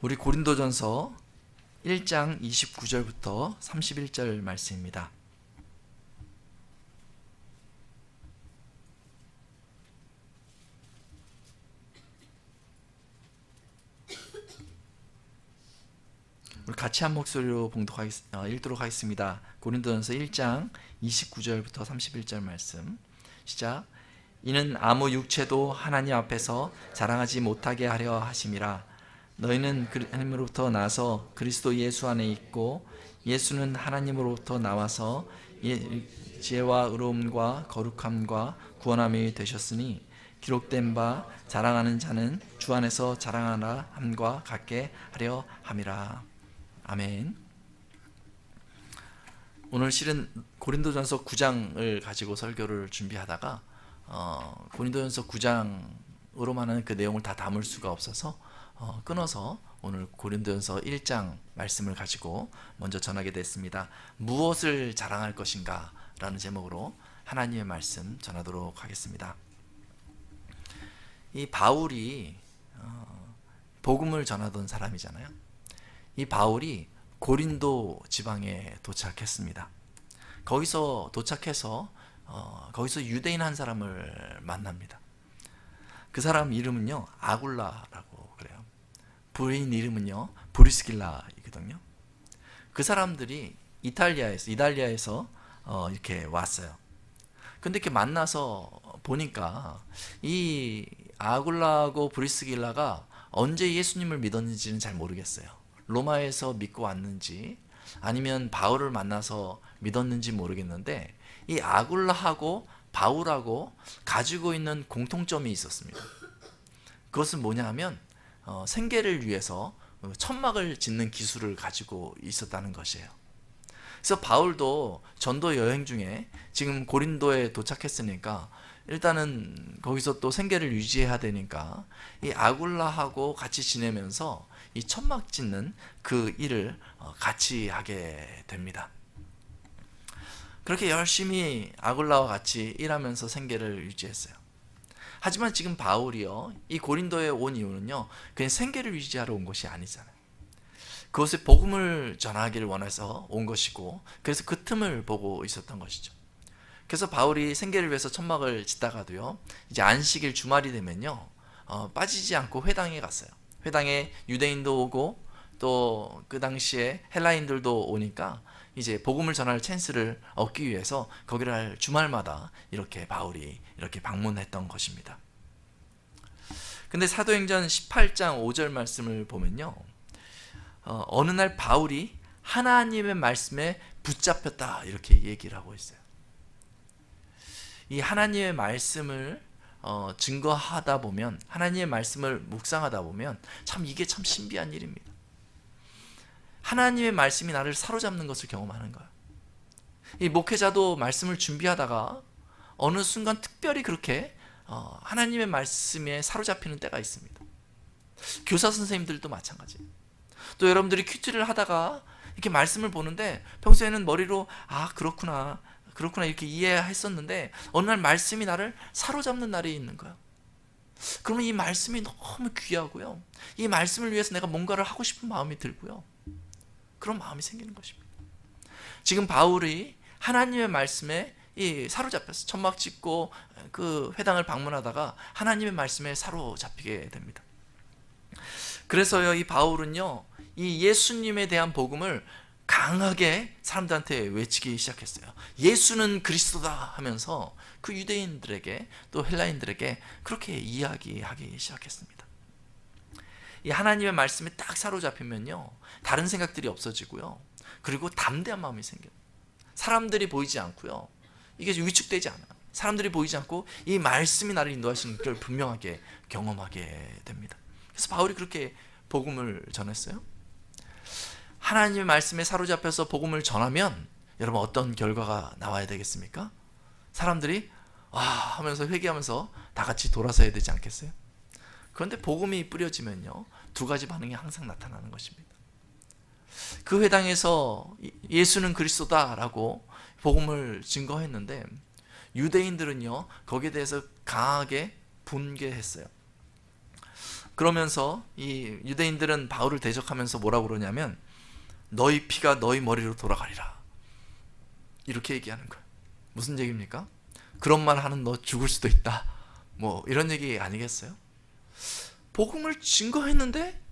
우리 고린도전서 1장 29절부터 31절 말씀입니다. 우리 같이 한 목소리로 읽도록 하겠습니다. 고린도전서 1장 29절부터 31절 말씀 시작. 이는 아무 육체도 하나님 앞에서 자랑하지 못하게 하려 하심이라. 너희는 하나님으로부터 나서 그리스도 예수 안에 있고 예수는 하나님으로부터 나와서 지혜와 의로움과 거룩함과 구원함이 되셨으니 기록된 바 자랑하는 자는 주 안에서 자랑하라 함과 같게 하려 함이라. 아멘. 오늘 실은 고린도전서 9장을 가지고 설교를 준비하다가 고린도전서 9장으로만은 그 내용을 다 담을 수가 없어서 끊어서 오늘 고린도전서 1장 말씀을 가지고 먼저 전하게 됐습니다. 무엇을 자랑할 것인가 라는 제목으로 하나님의 말씀 전하도록 하겠습니다. 이 바울이 복음을 전하던 사람이잖아요. 이 바울이 고린도 지방에 도착했습니다. 거기서 도착해서 거기서 유대인 한 사람을 만납니다. 그 사람 이름은요 아굴라라고 그래요. 부인 이름은요 브리스길라이거든요. 그 사람들이 이탈리아에서 이렇게 왔어요. 근데 이렇게 만나서 보니까 이 아굴라하고 브리스길라가 언제 예수님을 믿었는지는 잘 모르겠어요. 로마에서 믿고 왔는지 아니면 바울을 만나서 믿었는지 모르겠는데 이 아굴라하고 바울하고 가지고 있는 공통점이 있었습니다. 그것은 뭐냐 하면 생계를 위해서 천막을 짓는 기술을 가지고 있었다는 것이에요. 그래서 바울도 전도 여행 중에 지금 고린도에 도착했으니까 일단은 거기서 또 생계를 유지해야 되니까 이 아굴라하고 같이 지내면서 이 천막 짓는 그 일을 같이 하게 됩니다. 그렇게 열심히 아굴라와 같이 일하면서 생계를 유지했어요. 하지만 지금 바울이요, 이 고린도에 온 이유는요, 그냥 생계를 유지하러 온 것이 아니잖아요. 그것에 복음을 전하기를 원해서 온 것이고, 그래서 그 틈을 보고 있었던 것이죠. 그래서 바울이 생계를 위해서 천막을 짓다가도요, 이제 안식일 주말이 되면요, 빠지지 않고 회당에 갔어요. 회당에 유대인도 오고 또 그 당시에 헬라인들도 오니까 이제 복음을 전할 찬스를 얻기 위해서 거기를 주말마다 이렇게 바울이 이렇게 방문했던 것입니다. 근데 사도행전 18장 5절 말씀을 보면요, 어느 날 바울이 하나님의 말씀에 붙잡혔다 이렇게 얘기를 하고 있어요. 이 하나님의 말씀을 증거하다 보면, 하나님의 말씀을 묵상하다 보면 참 이게 참 신비한 일입니다. 하나님의 말씀이 나를 사로잡는 것을 경험하는 거예요. 이 목회자도 말씀을 준비하다가 어느 순간 특별히 그렇게 하나님의 말씀에 사로잡히는 때가 있습니다. 교사 선생님들도 마찬가지예요. 또 여러분들이 큐티를 하다가 이렇게 말씀을 보는데 평소에는 머리로 그렇구나 이렇게 이해했었는데 어느 날 말씀이 나를 사로잡는 날이 있는 거예요. 그러면 이 말씀이 너무 귀하고요, 이 말씀을 위해서 내가 뭔가를 하고 싶은 마음이 들고요, 그런 마음이 생기는 것입니다. 지금 바울이 하나님의 말씀에 사로잡혀서 천막 짓고 그 회당을 방문하다가 하나님의 말씀에 사로잡히게 됩니다. 그래서요, 이 바울은요, 이 예수님에 대한 복음을 강하게 사람들한테 외치기 시작했어요. 예수는 그리스도다 하면서 그 유대인들에게 또 헬라인들에게 그렇게 이야기하기 시작했습니다. 이 하나님의 말씀에 딱 사로잡히면요, 다른 생각들이 없어지고요, 그리고 담대한 마음이 생겨요. 사람들이 보이지 않고요, 이게 위축되지 않아요. 사람들이 보이지 않고 이 말씀이 나를 인도하시는 걸 분명하게 경험하게 됩니다. 그래서 바울이 그렇게 복음을 전했어요. 하나님의 말씀에 사로잡혀서 복음을 전하면 여러분 어떤 결과가 나와야 되겠습니까? 사람들이 하면서 회개하면서 다 같이 돌아서야 되지 않겠어요? 그런데 복음이 뿌려지면요, 두 가지 반응이 항상 나타나는 것입니다. 그 회당에서 예수는 그리스도다라고 복음을 증거했는데 유대인들은요, 거기에 대해서 강하게 분개했어요. 그러면서 이 유대인들은 바울을 대적하면서 뭐라고 그러냐면 너희 피가 너희 머리로 돌아가리라 이렇게 얘기하는 거예요. 무슨 얘기입니까? 그런 말 하는 너 죽을 수도 있다, 뭐 이런 얘기 아니겠어요? 복음을 증거했는데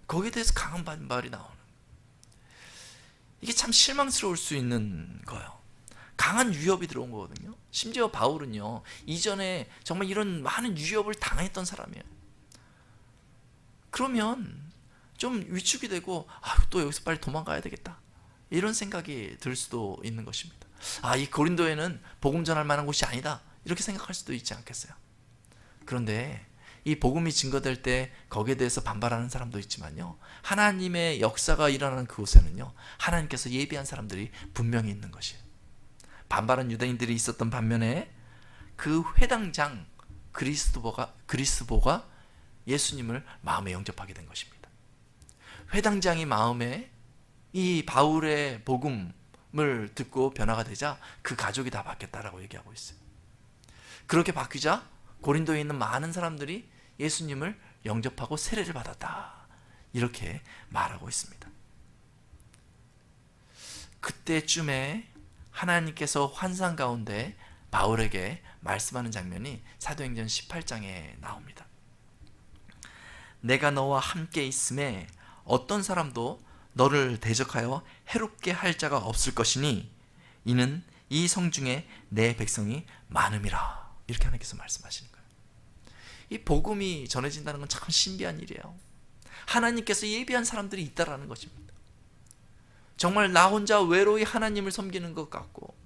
거기에 대해서 강한 반발이 나오는, 이게 참 실망스러울 수 있는 거예요. 강한 위협이 들어온 거거든요. 심지어 바울은요, 이전에 정말 이런 많은 위협을 당했던 사람이에요. 그러면 좀 위축이 되고 또 여기서 빨리 도망가야 되겠다, 이런 생각이 들 수도 있는 것입니다. 이 고린도에는 복음 전할 만한 곳이 아니다, 이렇게 생각할 수도 있지 않겠어요? 그런데 이 복음이 증거될 때 거기에 대해서 반발하는 사람도 있지만요, 하나님의 역사가 일어나는 그곳에는요, 하나님께서 예비한 사람들이 분명히 있는 것이에요. 반발한 유대인들이 있었던 반면에 그 회당장 그리스보가 예수님을 마음에 영접하게 된 것입니다. 회당장이 마음에 이 바울의 복음을 듣고 변화가 되자 그 가족이 다 바뀌었다라고 얘기하고 있어요. 그렇게 바뀌자 고린도에 있는 많은 사람들이 예수님을 영접하고 세례를 받았다, 이렇게 말하고 있습니다. 그때쯤에 하나님께서 환상 가운데 바울에게 말씀하는 장면이 사도행전 18장에 나옵니다. 내가 너와 함께 있음에 어떤 사람도 너를 대적하여 해롭게 할 자가 없을 것이니 이는 이 성중에 내 백성이 많음이라, 이렇게 하나님께서 말씀하시는 거예요. 이 복음이 전해진다는 건 참 신비한 일이에요. 하나님께서 예비한 사람들이 있다라는 것입니다. 정말 나 혼자 외로이 하나님을 섬기는 것 같고,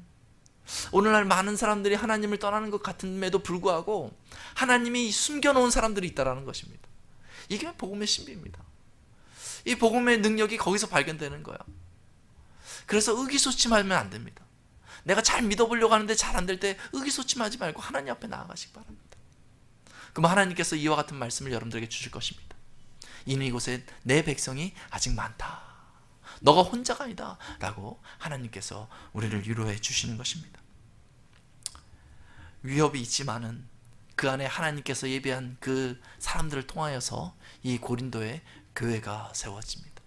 오늘날 많은 사람들이 하나님을 떠나는 것 같음에도 불구하고 하나님이 숨겨놓은 사람들이 있다라는 것입니다. 이게 복음의 신비입니다. 이 복음의 능력이 거기서 발견되는 거예요. 그래서 의기소침하면 안 됩니다. 내가 잘 믿어보려고 하는데 잘 안 될 때 의기소침하지 말고 하나님 앞에 나아가시기 바랍니다. 그럼 하나님께서 이와 같은 말씀을 여러분들에게 주실 것입니다. 이는 이곳에 내 백성이 아직 많다, 너가 혼자가 아니다 라고 하나님께서 우리를 위로해 주시는 것입니다. 위협이 있지만은 그 안에 하나님께서 예비한 그 사람들을 통하여서 이 고린도에 교회가 세워집니다.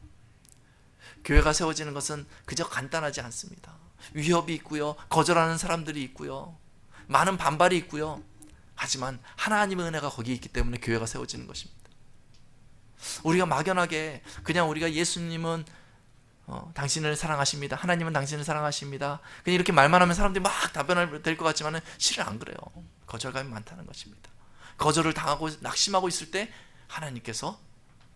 교회가 세워지는 것은 그저 간단하지 않습니다. 위협이 있고요, 거절하는 사람들이 있고요, 많은 반발이 있고요. 하지만 하나님의 은혜가 거기에 있기 때문에 교회가 세워지는 것입니다. 우리가 막연하게 그냥 우리가 예수님은 당신을 사랑하십니다, 하나님은 당신을 사랑하십니다, 그냥 이렇게 말만 하면 사람들이 막 답변을 될 것 같지만 실은 안 그래요. 거절감이 많다는 것입니다. 거절을 당하고 낙심하고 있을 때 하나님께서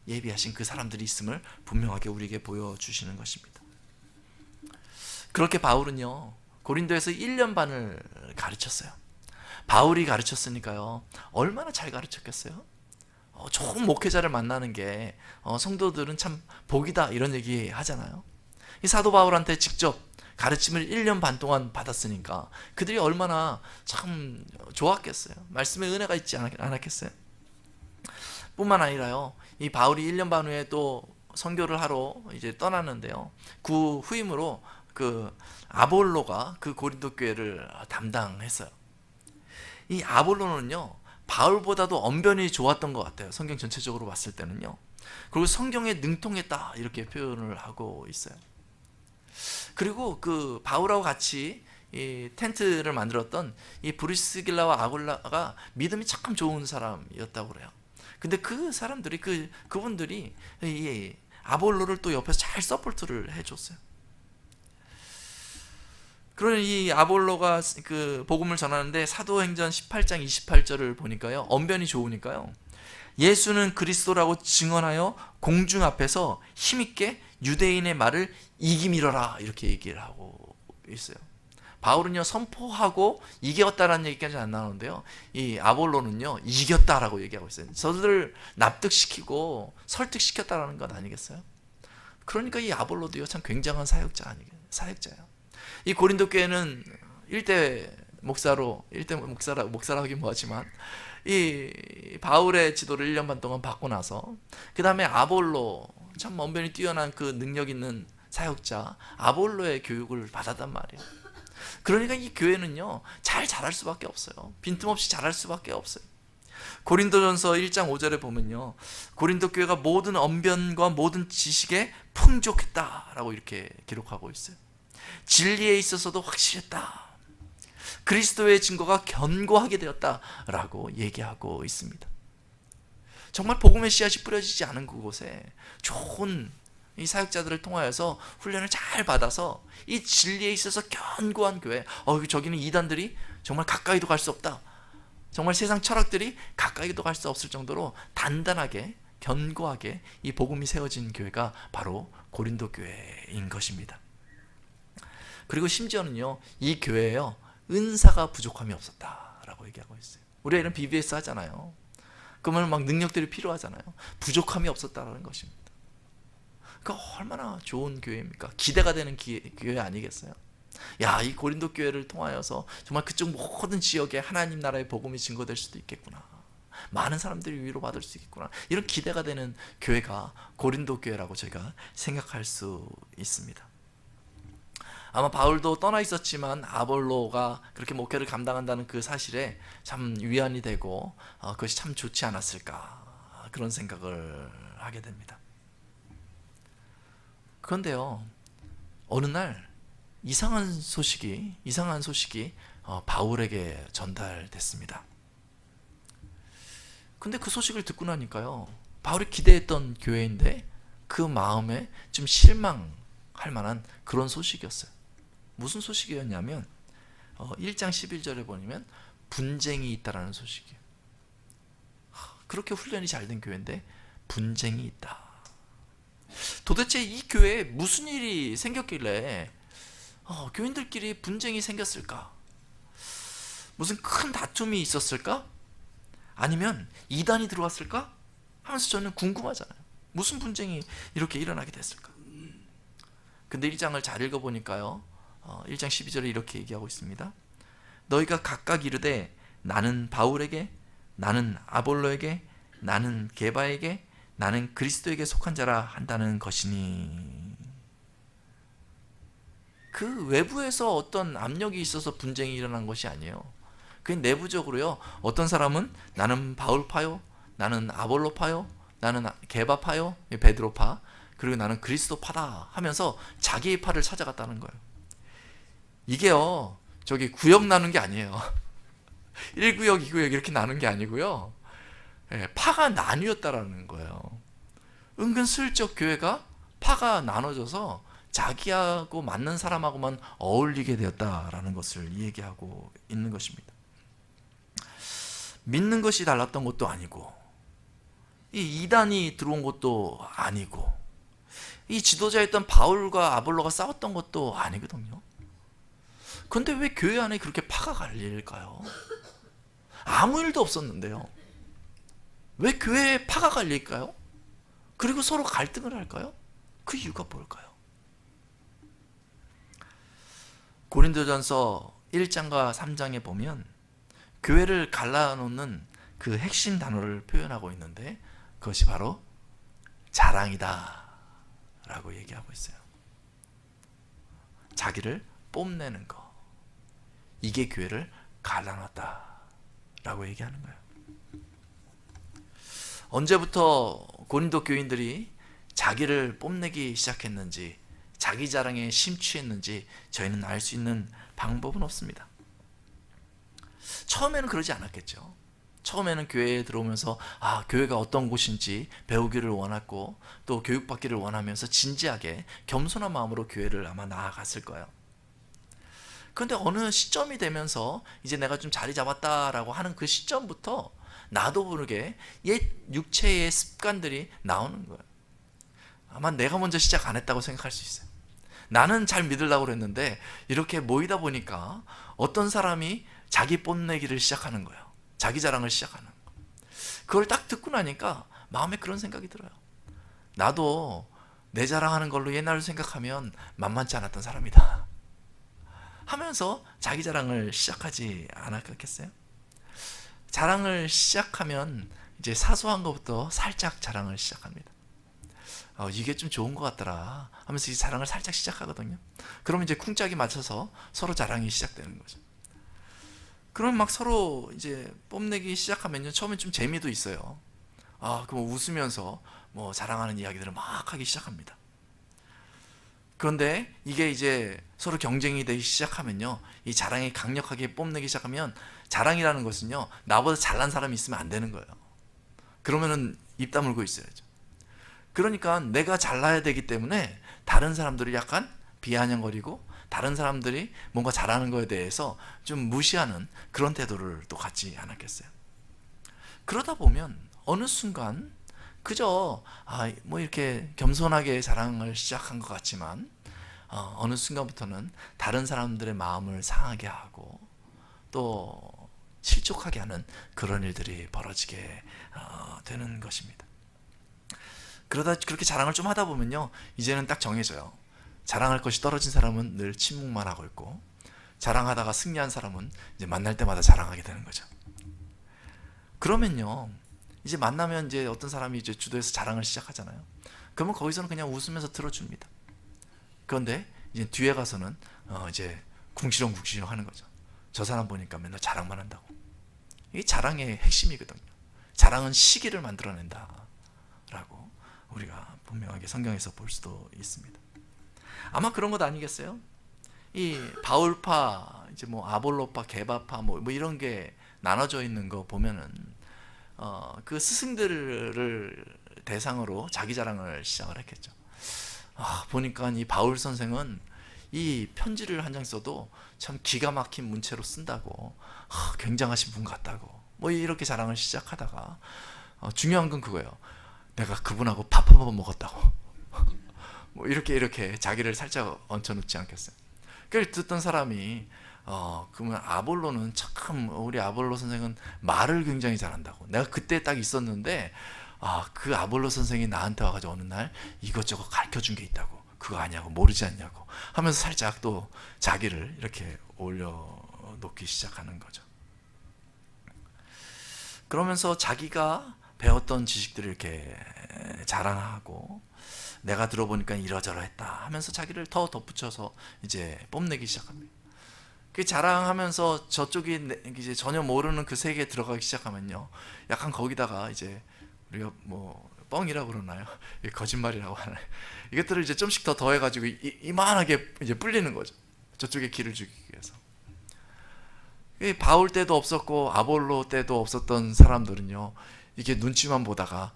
예비하신 그 사람들이 있음을 분명하게 우리에게 보여주시는 것입니다. 그렇게 바울은요, 고린도에서 1년 반을 가르쳤어요. 바울이 가르쳤으니까요, 얼마나 잘 가르쳤겠어요? 좋은 목회자를 만나는 게 성도들은 참 복이다, 이런 얘기 하잖아요. 이 사도 바울한테 직접 가르침을 1년 반 동안 받았으니까 그들이 얼마나 참 좋았겠어요. 말씀의 은혜가 있지 않았겠어요? 뿐만 아니라요, 이 바울이 1년 반 후에 또 선교를 하러 이제 떠났는데요, 그 후임으로 그 아볼로가 그 고린도 교회를 담당했어요. 이 아볼로는요, 바울보다도 언변이 좋았던 것 같아요. 성경 전체적으로 봤을 때는요. 그리고 성경에 능통했다, 이렇게 표현을 하고 있어요. 그리고 그 바울하고 같이 이 텐트를 만들었던 이 브리스길라와 아굴라가 믿음이 참 좋은 사람이었다고 그래요. 근데 그 사람들이 그분들이 이 아볼로를 또 옆에서 잘 서포트를 해줬어요. 그러니 이 아볼로가 그 복음을 전하는데 사도행전 18장 28절을 보니까요, 언변이 좋으니까요, 예수는 그리스도라고 증언하여 공중 앞에서 힘있게 유대인의 말을 이기밀어라, 이렇게 얘기를 하고 있어요. 바울은요, 선포하고 이겼다라는 얘기까지 안 나오는데요, 이 아볼로는요, 이겼다라고 얘기하고 있어요. 저들을 납득시키고 설득시켰다라는 것 아니겠어요? 그러니까 이 아볼로도요, 참 굉장한 사역자예요. 이 고린도 교회는 일대 목사라고 하긴 뭐하지만 이 바울의 지도를 1년 반 동안 받고 나서 그 다음에 아볼로, 참 언변이 뛰어난 그 능력 있는 사역자 아볼로의 교육을 받았단 말이에요. 그러니까 이 교회는요, 잘 자랄 수밖에 없어요. 빈틈없이 자랄 수밖에 없어요. 고린도전서 1장 5절에 보면요, 고린도 교회가 모든 언변과 모든 지식에 풍족했다라고 이렇게 기록하고 있어요. 진리에 있어서도 확실했다. 그리스도의 증거가 견고하게 되었다라고 얘기하고 있습니다. 정말 복음의 씨앗이 뿌려지지 않은 그곳에 좋은 이 사역자들을 통하여서 훈련을 잘 받아서 이 진리에 있어서 견고한 교회, 저기는 이단들이 정말 가까이도 갈 수 없다, 정말 세상 철학들이 가까이도 갈 수 없을 정도로 단단하게 견고하게 이 복음이 세워진 교회가 바로 고린도 교회인 것입니다. 그리고 심지어는요, 이 교회에요, 은사가 부족함이 없었다라고 얘기하고 있어요. 우리가 이런 BBS 하잖아요. 그러면 막 능력들이 필요하잖아요. 부족함이 없었다라는 것입니다. 그러니까 얼마나 좋은 교회입니까? 기대가 되는 교회 아니겠어요? 야, 이 고린도 교회를 통하여서 정말 그쪽 모든 지역에 하나님 나라의 복음이 증거될 수도 있겠구나, 많은 사람들이 위로받을 수 있겠구나, 이런 기대가 되는 교회가 고린도 교회라고 저희가 생각할 수 있습니다. 아마 바울도 떠나 있었지만 아볼로가 그렇게 목회를 감당한다는 그 사실에 참 위안이 되고 그것이 참 좋지 않았을까, 그런 생각을 하게 됩니다. 그런데요, 어느 날 이상한 소식이 바울에게 전달됐습니다. 근데 그 소식을 듣고 나니까요, 바울이 기대했던 교회인데 그 마음에 좀 실망할 만한 그런 소식이었어요. 무슨 소식이었냐면 1장 11절에 보면 분쟁이 있다라는 소식이에요. 그렇게 훈련이 잘 된 교회인데 분쟁이 있다. 도대체 이 교회에 무슨 일이 생겼길래 교인들끼리 분쟁이 생겼을까? 무슨 큰 다툼이 있었을까? 아니면 이단이 들어왔을까? 하면서 저는 궁금하잖아요. 무슨 분쟁이 이렇게 일어나게 됐을까? 근데 1장을 잘 읽어보니까요, 1장 12절에 이렇게 얘기하고 있습니다. 너희가 각각 이르되 나는 바울에게, 나는 아볼로에게, 나는 게바에게, 나는 그리스도에게 속한 자라 한다는 것이니. 그 외부에서 어떤 압력이 있어서 분쟁이 일어난 것이 아니에요. 그 내부적으로요, 어떤 사람은 나는 바울파요, 나는 아볼로파요, 나는 게바파요, 베드로파, 그리고 나는 그리스도파다 하면서 자기의 파를 찾아갔다는 거예요. 이게요, 저기 구역 나눈 게 아니에요. 1구역, 2구역 이렇게 나눈 게 아니고요, 파가 나뉘었다라는 거예요. 은근슬쩍 교회가 파가 나눠져서 자기하고 맞는 사람하고만 어울리게 되었다라는 것을 얘기하고 있는 것입니다. 믿는 것이 달랐던 것도 아니고, 이 이단이 들어온 것도 아니고, 이 지도자였던 바울과 아볼로가 싸웠던 것도 아니거든요. 그런데 왜 교회 안에 그렇게 파가 갈릴까요? 아무 일도 없었는데요. 왜 교회에 파가 갈릴까요? 그리고 서로 갈등을 할까요? 그 이유가 뭘까요? 고린도전서 1장과 3장에 보면 교회를 갈라놓는 그 핵심 단어를 표현하고 있는데 그것이 바로 자랑이다 라고 얘기하고 있어요. 자기를 뽐내는 거, 이게 교회를 갈라놨다 라고 얘기하는 거예요. 언제부터 고린도 교인들이 자기를 뽐내기 시작했는지, 자기 자랑에 심취했는지 저희는 알 수 있는 방법은 없습니다. 처음에는 그러지 않았겠죠. 처음에는 교회에 들어오면서 교회가 어떤 곳인지 배우기를 원했고 또 교육받기를 원하면서 진지하게 겸손한 마음으로 교회를 아마 나아갔을 거예요. 그런데 어느 시점이 되면서 이제 내가 좀 자리 잡았다라고 하는 그 시점부터 나도 모르게 옛 육체의 습관들이 나오는 거예요. 아마 내가 먼저 시작 안 했다고 생각할 수 있어요. 나는 잘 믿으려고 그랬는데 이렇게 모이다 보니까 어떤 사람이 자기 뽐내기를 시작하는 거예요. 자기 자랑을 시작하는 거예요. 그걸 딱 듣고 나니까 마음에 그런 생각이 들어요. 나도 내 자랑하는 걸로 옛날을 생각하면 만만치 않았던 사람이다 하면서 자기 자랑을 시작하지 않았겠어요? 자랑을 시작하면 이제 사소한 것부터 살짝 자랑을 시작합니다. 이게 좀 좋은 것 같더라 하면서 이 자랑을 살짝 시작하거든요. 그러면 이제 쿵짝이 맞춰서 서로 자랑이 시작되는 거죠. 그럼 막 서로 이제 뽐내기 시작하면요, 처음엔 좀 재미도 있어요. 그럼 웃으면서 뭐 자랑하는 이야기들을 막 하기 시작합니다. 그런데 이게 이제 서로 경쟁이 되기 시작하면요, 이 자랑이 강력하게 뽐내기 시작하면, 자랑이라는 것은요, 나보다 잘난 사람이 있으면 안 되는 거예요. 그러면은 입 다물고 있어야죠. 그러니까 내가 잘나야 되기 때문에 다른 사람들이 약간 비아냥거리고, 다른 사람들이 뭔가 잘하는 거에 대해서 좀 무시하는 그런 태도를 또 갖지 않았겠어요. 그러다 보면 어느 순간 그저 뭐 이렇게 겸손하게 자랑을 시작한 것 같지만, 어느 순간부터는 다른 사람들의 마음을 상하게 하고 또 실족하게 하는 그런 일들이 벌어지게 되는 것입니다. 그러다 그렇게 자랑을 좀 하다 보면요, 이제는 딱 정해져요. 자랑할 것이 떨어진 사람은 늘 침묵만 하고 있고, 자랑하다가 승리한 사람은 이제 만날 때마다 자랑하게 되는 거죠. 그러면요, 이제 만나면 이제 어떤 사람이 이제 주도해서 자랑을 시작하잖아요. 그러면 거기서는 그냥 웃으면서 들어줍니다. 그런데 이제 뒤에 가서는 이제 궁시렁궁시렁 하는 거죠. 저 사람 보니까 맨날 자랑만 한다고. 이게 자랑의 핵심이거든요. 자랑은 시기를 만들어낸다 라고 우리가 분명하게 성경에서 볼 수도 있습니다. 아마 그런 것 아니겠어요? 이 바울파, 이제 뭐 아볼로파, 게바파 뭐 이런 게 나눠져 있는 거 보면은 그 스승들을 대상으로 자기 자랑을 시작을 했겠죠. 보니까 이 바울 선생은 이 편지를 한 장 써도 참 기가 막힌 문체로 쓴다고, 굉장하신 분 같다고 뭐 이렇게 자랑을 시작하다가, 중요한 건 그거예요. 내가 그분하고 밥 한 번 먹었다고 뭐 이렇게 자기를 살짝 얹혀놓지 않겠어요. 그걸 듣던 사람이 그러면 아볼로는 참, 우리 아볼로 선생은 말을 굉장히 잘한다고, 내가 그때 딱 있었는데 그 아볼로 선생이 나한테 와가지고 어느 날 이것저것 가르쳐준 게 있다고, 그거 아냐고, 모르지 않냐고 하면서 살짝 또 자기를 이렇게 올려놓기 시작하는 거죠. 그러면서 자기가 배웠던 지식들을 이렇게 자랑하고, 내가 들어보니까 이러저러했다 하면서 자기를 더 덧붙여서 이제 뽐내기 시작합니다. 그 자랑하면서 저쪽이 이제 전혀 모르는 그 세계에 들어가기 시작하면요, 약간 거기다가 이제 우리가 뭐 뻥이라고 그러나요? 거짓말이라고 하나요? 이것들을 이제 좀씩 더 더해가지고 이만하게 이제 불리는 거죠. 저쪽에 기를 주기 위해서. 바울 때도 없었고 아볼로 때도 없었던 사람들은요, 이게 눈치만 보다가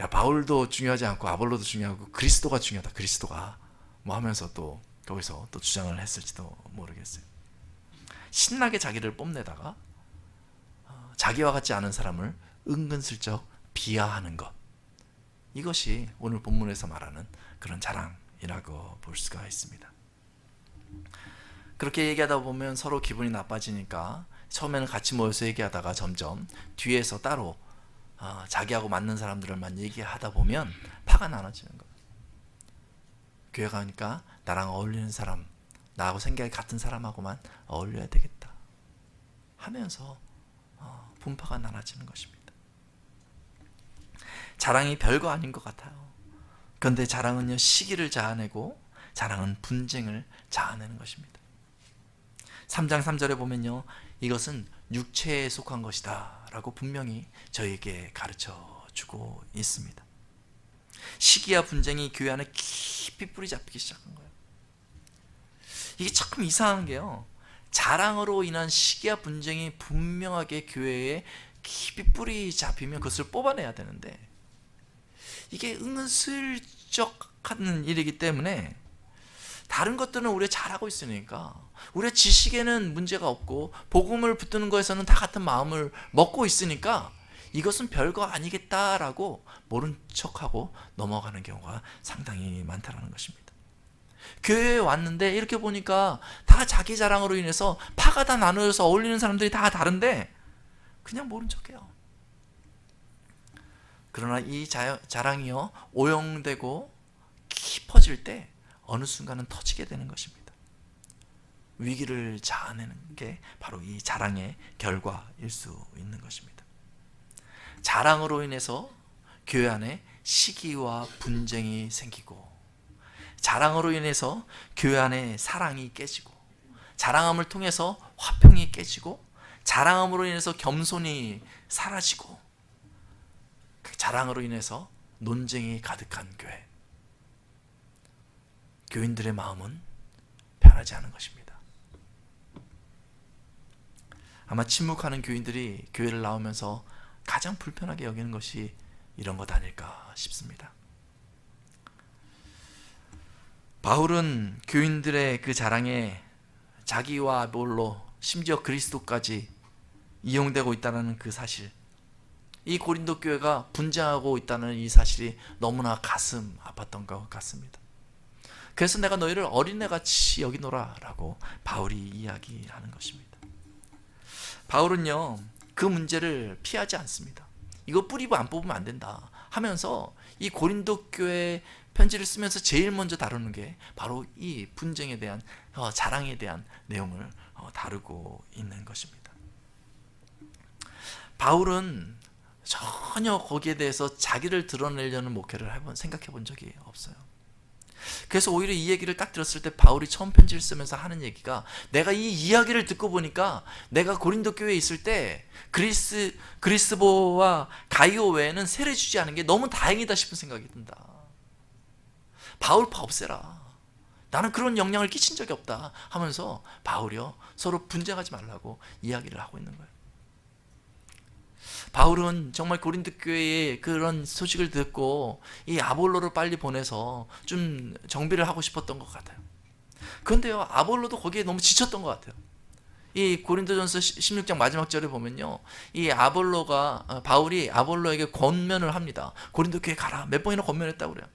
야, 바울도 중요하지 않고 아볼로도 중요하고 그리스도가 중요하다, 그리스도가 뭐 하면서 또 거기서 또 주장을 했을지도 모르겠어요. 신나게 자기를 뽐내다가 자기와 같지 않은 사람을 은근슬쩍 비하하는 것, 이것이 오늘 본문에서 말하는 그런 자랑이라고 볼 수가 있습니다. 그렇게 얘기하다 보면 서로 기분이 나빠지니까 처음에는 같이 모여서 얘기하다가 점점 뒤에서 따로 자기하고 맞는 사람들만 얘기하다 보면 파가 나눠지는 거예요. 교회 가니까 나랑 어울리는 사람, 나하고 생각이 같은 사람하고만 어울려야 되겠다 하면서 분파가 나눠지는 것입니다. 자랑이 별거 아닌 것 같아요. 그런데 자랑은요, 시기를 자아내고 자랑은 분쟁을 자아내는 것입니다. 3장 3절에 보면요, 이것은 육체에 속한 것이다 라고 분명히 저에게 가르쳐 주고 있습니다. 시기와 분쟁이 교회 안에 깊이 뿌리 잡히기 시작한 거예요. 이게 참 이상한 게요, 자랑으로 인한 시기와 분쟁이 분명하게 교회에 깊이 뿌리 잡히면 그것을 뽑아내야 되는데, 이게 은근슬쩍 하는 일이기 때문에 다른 것들은 우리가 잘하고 있으니까 우리의 지식에는 문제가 없고 복음을 붙드는 것에서는 다 같은 마음을 먹고 있으니까 이것은 별거 아니겠다라고 모른 척하고 넘어가는 경우가 상당히 많다는 것입니다. 교회에 왔는데 이렇게 보니까 다 자기 자랑으로 인해서 파가 다 나누어서 어울리는 사람들이 다 다른데 그냥 모른 척해요. 그러나 이 자랑이요, 오용되고 깊어질 때 어느 순간은 터지게 되는 것입니다. 위기를 자아내는 게 바로 이 자랑의 결과일 수 있는 것입니다. 자랑으로 인해서 교회 안에 시기와 분쟁이 생기고, 자랑으로 인해서 교회 안에 사랑이 깨지고, 자랑함을 통해서 화평이 깨지고, 자랑함으로 인해서 겸손이 사라지고, 그 자랑으로 인해서 논쟁이 가득한 교회. 교인들의 마음은 변하지 않은 것입니다. 아마 침묵하는 교인들이 교회를 나오면서 가장 불편하게 여기는 것이 이런 것 아닐까 싶습니다. 바울은 교인들의 그 자랑에 자기와 아볼로, 심지어 그리스도까지 이용되고 있다는 그 사실, 이 고린도 교회가 분쟁하고 있다는 이 사실이 너무나 가슴 아팠던 것 같습니다. 그래서 내가 너희를 어린애같이 여기노라 라고 바울이 이야기하는 것입니다. 바울은요, 그 문제를 피하지 않습니다. 이거 뿌리고 안 뽑으면 안 된다 하면서 이 고린도 교회 편지를 쓰면서 제일 먼저 다루는 게 바로 이 분쟁에 대한, 자랑에 대한 내용을 다루고 있는 것입니다. 바울은 전혀 거기에 대해서 자기를 드러내려는 목회를 생각해 본 적이 없어요. 그래서 오히려 이 얘기를 딱 들었을 때 바울이 처음 편지를 쓰면서 하는 얘기가, 내가 이 이야기를 듣고 보니까 내가 고린도 교회에 있을 때 그리스보와 가이오 외에는 세례 주지 않은 게 너무 다행이다 싶은 생각이 든다. 바울파 없애라. 나는 그런 영향을 끼친 적이 없다 하면서 바울이요, 서로 분쟁하지 말라고 이야기를 하고 있는 거예요. 바울은 정말 고린도 교회의 그런 소식을 듣고 이 아볼로를 빨리 보내서 좀 정비를 하고 싶었던 것 같아요. 그런데요, 아볼로도 거기에 너무 지쳤던 것 같아요. 이 고린도전서 16장 마지막 절에 보면요, 이 바울이 아볼로에게 권면을 합니다. 고린도 교회 가라. 몇 번이나 권면했다고 그래요.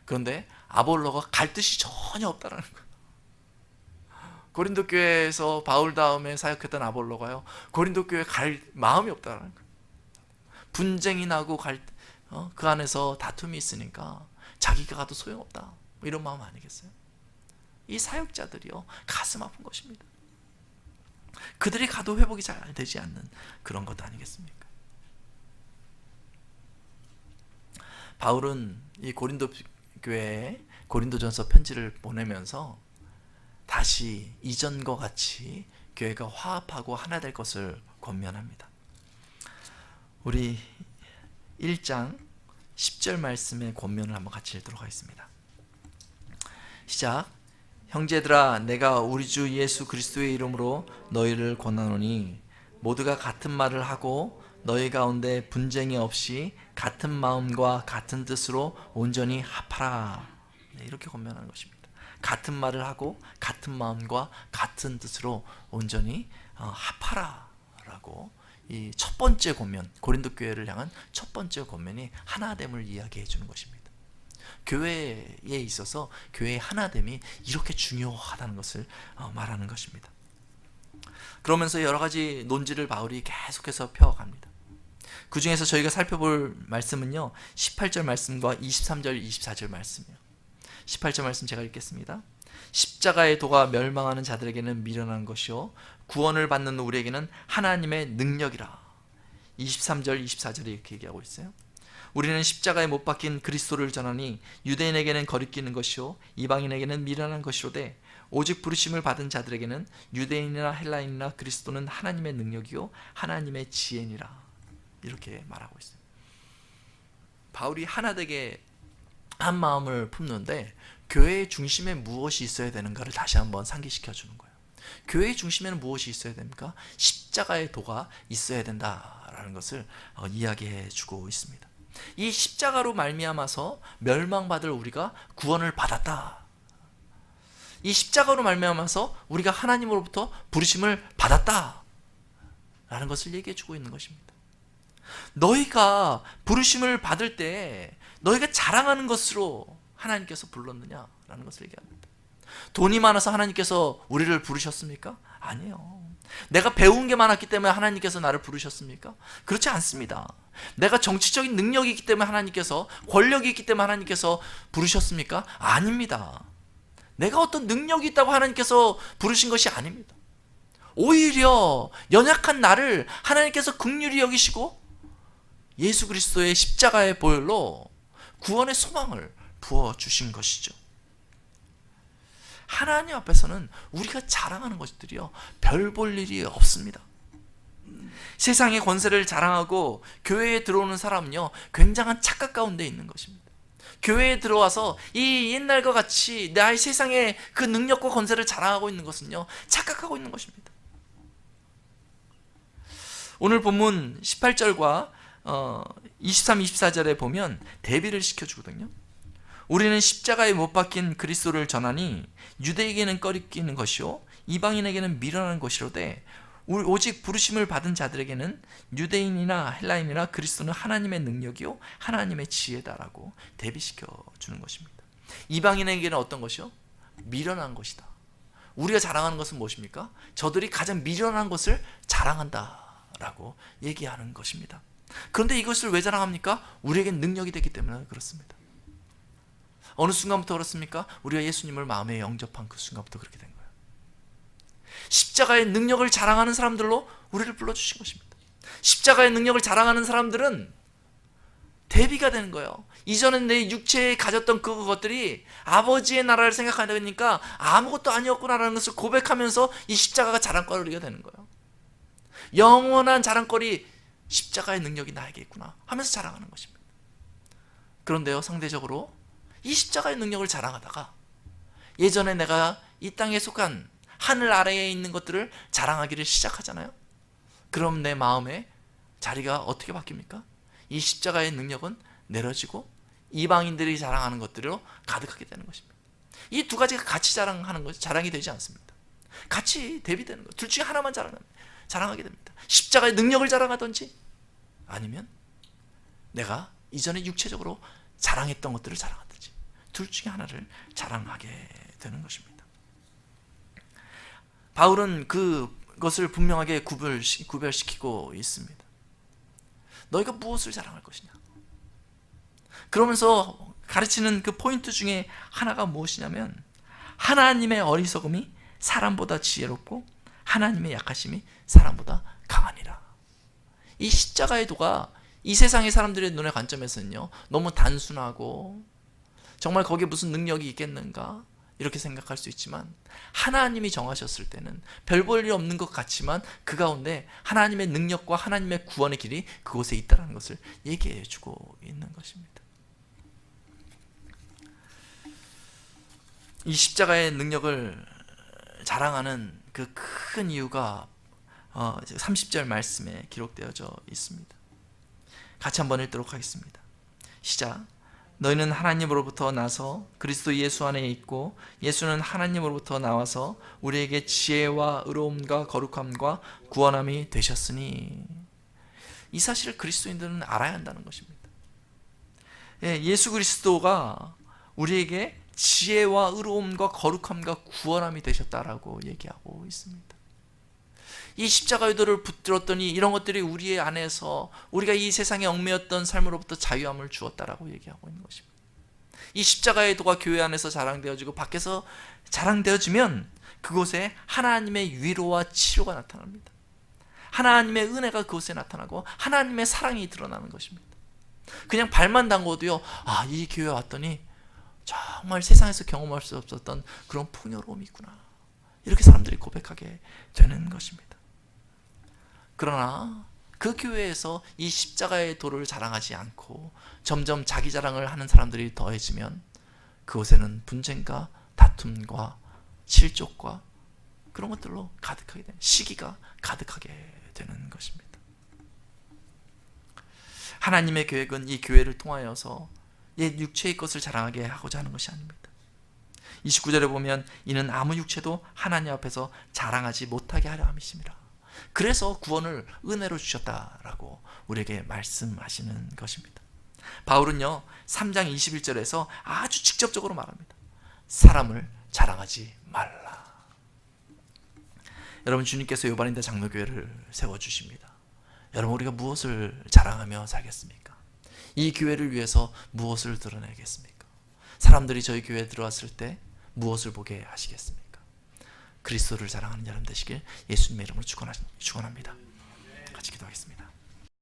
그런데 아볼로가 갈 뜻이 전혀 없다라는 거예요. 고린도 교회에서 바울 다음에 사역했던 아볼로가요, 고린도 교회 갈 마음이 없다라는 거예요. 분쟁이 나고 그 안에서 다툼이 있으니까 자기가 가도 소용없다, 이런 마음 아니겠어요? 이 사역자들이요, 가슴 아픈 것입니다. 그들이 가도 회복이 잘 되지 않는 그런 것 아니겠습니까? 바울은 이 고린도 교회에 고린도전서 편지를 보내면서 다시 이전과 같이 교회가 화합하고 하나 될 것을 권면합니다. 우리 1장 10절 말씀의 권면을 한번 같이 읽도록 하겠습니다. 시작. 형제들아, 내가 우리 주 예수 그리스도의 이름으로 너희를 권하노니 모두가 같은 말을 하고 너희 가운데 분쟁이 없이 같은 마음과 같은 뜻으로 온전히 합하라. 이렇게 권면하는 것입니다. 같은 말을 하고 같은 마음과 같은 뜻으로 온전히 합하라 라고, 이 첫 번째 권면, 고린도 교회를 향한 첫 번째 권면이 하나됨을 이야기해 주는 것입니다. 교회에 있어서 교회의 하나됨이 이렇게 중요하다는 것을 말하는 것입니다. 그러면서 여러 가지 논지를 바울이 계속해서 펴갑니다. 그 중에서 저희가 살펴볼 말씀은요, 18절 말씀과 23절, 24절 말씀이에요. 18절 말씀 제가 읽겠습니다. 십자가의 도가 멸망하는 자들에게는 미련한 것이요 구원을 받는 우리에게는 하나님의 능력이라. 23절, 24절에 이렇게 얘기하고 있어요. 우리는 십자가에 못 박힌 그리스도를 전하니 유대인에게는 거리끼는 것이요 이방인에게는 미련한 것이로되 오직 부르심을 받은 자들에게는 유대인이나 헬라인이나 그리스도는 하나님의 능력이요 하나님의 지혜니라. 이렇게 말하고 있어요. 바울이 하나되게 한 마음을 품는데 교회의 중심에 무엇이 있어야 되는가를 다시 한번 상기시켜 주는 거예요. 교회의 중심에는 무엇이 있어야 됩니까? 십자가의 도가 있어야 된다라는 것을 이야기해 주고 있습니다. 이 십자가로 말미암아서 멸망받을 우리가 구원을 받았다. 이 십자가로 말미암아서 우리가 하나님으로부터 부르심을 받았다 라는 것을 얘기해 주고 있는 것입니다. 너희가 부르심을 받을 때 너희가 자랑하는 것으로 하나님께서 불렀느냐라는 것을 얘기합니다. 돈이 많아서 하나님께서 우리를 부르셨습니까? 아니에요. 내가 배운 게 많았기 때문에 하나님께서 나를 부르셨습니까? 그렇지 않습니다. 내가 정치적인 능력이 있기 때문에 하나님께서, 권력이 있기 때문에 하나님께서 부르셨습니까? 아닙니다. 내가 어떤 능력이 있다고 하나님께서 부르신 것이 아닙니다. 오히려 연약한 나를 하나님께서 긍휼히 여기시고 예수 그리스도의 십자가의 보혈로 구원의 소망을 부어주신 것이죠. 하나님 앞에서는 우리가 자랑하는 것들이요, 별 볼 일이 없습니다. 세상의 권세를 자랑하고 교회에 들어오는 사람은요, 굉장한 착각 가운데 있는 것입니다. 교회에 들어와서 이 옛날과 같이 나의 세상의 그 능력과 권세를 자랑하고 있는 것은요, 착각하고 있는 것입니다. 오늘 본문 18절과 23, 24절에 보면 대비를 시켜주거든요. 우리는 십자가에 못 박힌 그리스도를 전하니 유대에게는 꺼리끼는 것이요 이방인에게는 미련한 것이로되 오직 부르심을 받은 자들에게는 유대인이나 헬라인이나 그리스도는 하나님의 능력이요 하나님의 지혜다라고 대비시켜 주는 것입니다. 이방인에게는 어떤 것이요? 미련한 것이다. 우리가 자랑하는 것은 무엇입니까? 저들이 가장 미련한 것을 자랑한다라고 얘기하는 것입니다. 그런데 이것을 왜 자랑합니까? 우리에겐 능력이 되기 때문에 그렇습니다. 어느 순간부터 그렇습니까? 우리가 예수님을 마음에 영접한 그 순간부터 그렇게 된 거예요. 십자가의 능력을 자랑하는 사람들로 우리를 불러주신 것입니다. 십자가의 능력을 자랑하는 사람들은 대비가 되는 거예요. 이전에 내 육체에 가졌던 그것들이 아버지의 나라를 생각하니까 아무것도 아니었구나라는 것을 고백하면서 이 십자가가 자랑거리가 되는 거예요. 영원한 자랑거리, 십자가의 능력이 나에게 있구나 하면서 자랑하는 것입니다. 그런데요, 상대적으로 이 십자가의 능력을 자랑하다가 예전에 내가 이 땅에 속한 하늘 아래에 있는 것들을 자랑하기를 시작하잖아요. 그럼 내 마음의 자리가 어떻게 바뀝니까? 이 십자가의 능력은 내려지고 이방인들이 자랑하는 것들로 가득하게 되는 것입니다. 이 두 가지가 같이 자랑하는 것이 자랑이 되지 않습니다. 같이 대비되는 것. 둘 중에 하나만 자랑하게 됩니다. 십자가의 능력을 자랑하든지 아니면 내가 이전에 육체적으로 자랑했던 것들을 자랑하든지 둘 중에 하나를 자랑하게 되는 것입니다. 바울은 그것을 분명하게 구별시키고 있습니다. 너희가 무엇을 자랑할 것이냐? 그러면서 가르치는 그 포인트 중에 하나가 무엇이냐면 하나님의 어리석음이 사람보다 지혜롭고 하나님의 약하심이 사람보다 강하니라. 이 십자가의 도가 이 세상의 사람들의 눈의 관점에서는요, 너무 단순하고 정말 거기에 무슨 능력이 있겠는가 이렇게 생각할 수 있지만 하나님이 정하셨을 때는 별 볼 일 없는 것 같지만 그 가운데 하나님의 능력과 하나님의 구원의 길이 그곳에 있다는 것을 얘기해 주고 있는 것입니다. 이 십자가의 능력을 자랑하는 그 큰 이유가 30절 말씀에 기록되어져 있습니다. 같이 한번 읽도록 하겠습니다. 시작. 너희는 하나님으로부터 나서 그리스도 예수 안에 있고 예수는 하나님으로부터 나와서 우리에게 지혜와 의로움과 거룩함과 구원함이 되셨으니. 이 사실을 그리스도인들은 알아야 한다는 것입니다. 예수 그리스도가 우리에게 지혜와 의로움과 거룩함과 구원함이 되셨다라고 얘기하고 있습니다. 이 십자가의 도를 붙들었더니 이런 것들이 우리 안에서 우리가 이 세상에 얽매였던 삶으로부터 자유함을 주었다라고 얘기하고 있는 것입니다. 이 십자가의 도가 교회 안에서 자랑되어지고 밖에서 자랑되어지면 그곳에 하나님의 위로와 치료가 나타납니다. 하나님의 은혜가 그곳에 나타나고 하나님의 사랑이 드러나는 것입니다. 그냥 발만 담궈도요, 이 교회 왔더니 정말 세상에서 경험할 수 없었던 그런 풍요로움이 있구나, 이렇게 사람들이 고백하게 되는 것입니다. 그러나 그 교회에서 이 십자가의 도를 자랑하지 않고 점점 자기 자랑을 하는 사람들이 더해지면 그곳에는 분쟁과 다툼과 실족과 그런 것들로 가득하게 되는, 시기가 가득하게 되는 것입니다. 하나님의 계획은 이 교회를 통하여서 옛 육체의 것을 자랑하게 하고자 하는 것이 아닙니다. 29절에 보면 이는 아무 육체도 하나님 앞에서 자랑하지 못하게 하려 함이심이라. 그래서 구원을 은혜로 주셨다라고 우리에게 말씀하시는 것입니다. 바울은요 3장 21절에서 아주 직접적으로 말합니다. 사람을 자랑하지 말라. 여러분, 주님께서 요반인대 장로교회를 세워주십니다. 여러분, 우리가 무엇을 자랑하며 살겠습니까? 이 교회를 위해서 무엇을 드러내겠습니까? 사람들이 저희 교회에 들어왔을 때 무엇을 보게 하시겠습니까? 그리스도를 자랑하는 여러분 되시길 예수님의 이름으로 축원합니다. 같이 기도하겠습니다.